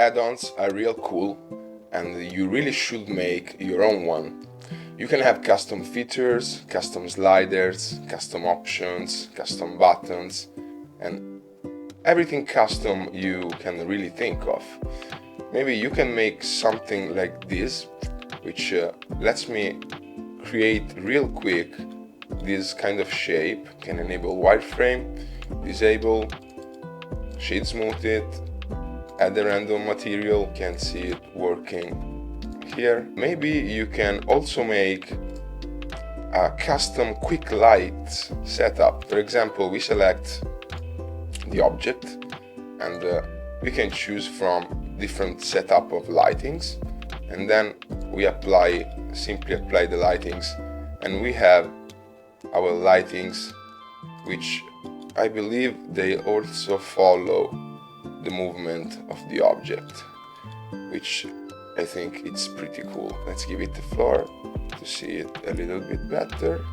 add-ons are real cool, and you really should make your own one. You can have custom features, custom sliders, custom options, custom buttons, and everything custom you can really think of. Maybe you can make something like this, which lets me create real quick this kind of shape. Can enable wireframe, disable, shade smooth it, add a random material, can see it working here. Maybe you can also make a custom quick light setup. For example, we select the object and we can choose from different setup of lightings, and then we simply apply the lightings, and we have our lightings, which I believe they also follow the movement of the object, which I think it's pretty cool. Let's give it the floor to see it a little bit better.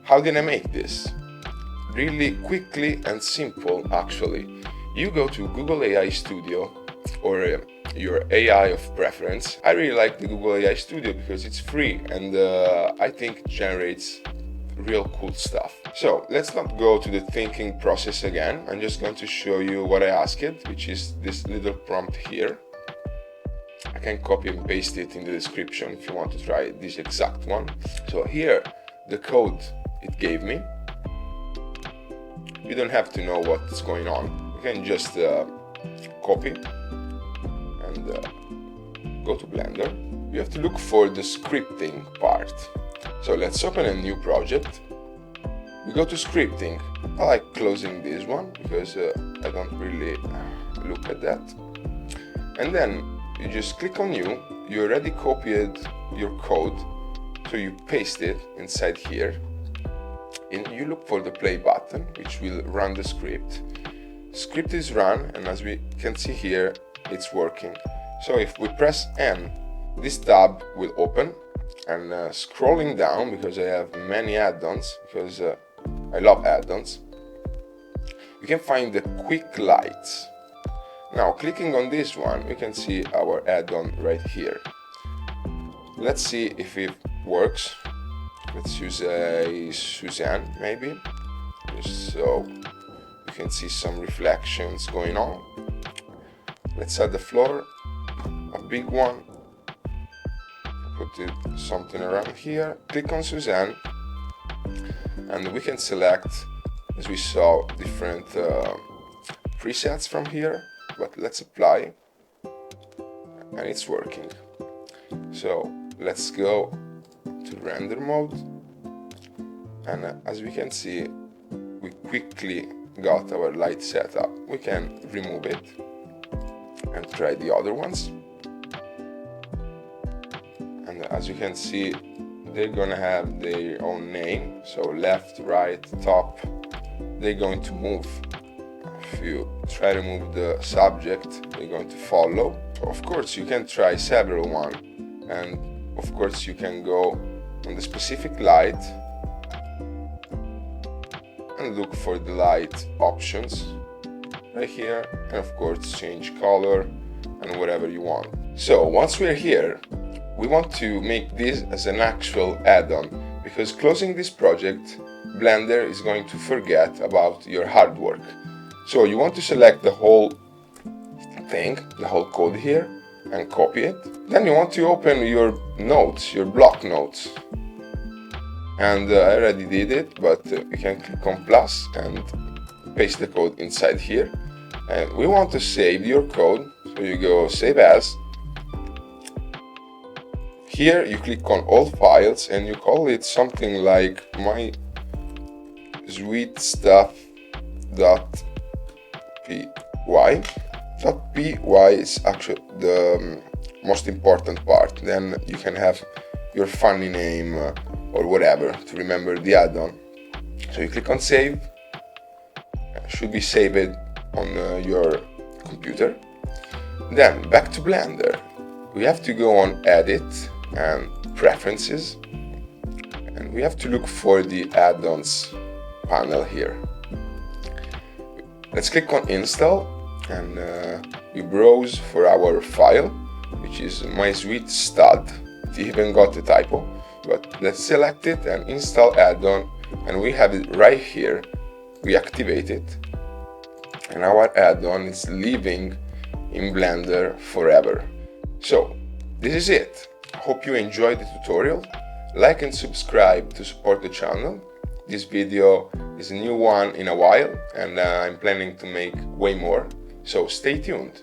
How did I make this? Really quickly and simple, actually. You go to Google AI Studio or your AI of preference. I really like the Google AI Studio because it's free and I think it generates real cool stuff. So let's not go to the thinking process again. I'm just going to show you what I asked it, which is this little prompt here. I can copy and paste it in the description if you want to try this exact one. So here, the code it gave me. You don't have to know what's going on. You can just copy and go to Blender. You have to look for the scripting part. So let's open a new project. We go to scripting. I like closing this one because I don't really look at that. And then you just click on new. You already copied your code, so you paste it inside here. And you look for the play button, which will run the script. Script is run, and as we can see here, it's working. So if we press N, this tab will open, and scrolling down, because I have many add-ons, because I love add-ons, you can find the quick lights. Now clicking on this one, you can see our add-on right here. Let's see if it works. Let's use a Suzanne maybe, just so you can see some reflections going on. Let's add the floor, a big one. Put it something around here. Click on Suzanne, and we can select, as we saw, different presets from here. But let's apply, and it's working. So let's go to render mode, and as we can see, we quickly got our light setup. We can remove it and try the other ones. And as you can see, they're gonna have their own name, so left, right, top, they're going to move. If you try to move the subject, they're going to follow. Of course, you can try several ones, and of course you can go on the specific light and look for the light options right here, and of course change color and whatever you want. So once we're here, we want to make this as an actual add-on, because closing this project, Blender is going to forget about your hard work. So you want to select the whole thing, the whole code here, and copy it. Then you want to open your notes, your block notes. And I already did it, but you can click on plus and paste the code inside here. And we want to save your code, so you go save as. Here you click on all files and you call it something like my sweet stuff .py. .py is actually the most important part. Then you can have your funny name or whatever to remember the add-on. So you click on save. It should be saved on your computer. Then back to Blender. We have to go on edit and preferences, and we have to look for the add-ons panel here. Let's click on install, and we browse for our file, which is my sweet stud. It even got a typo, but let's select it and install add-on, and we have it right here. We activate it, and our add-on is living in Blender forever. So this is it. I hope you enjoyed the tutorial. Like and subscribe to support the channel. This video is a new one in a while, and I'm planning to make way more, so stay tuned.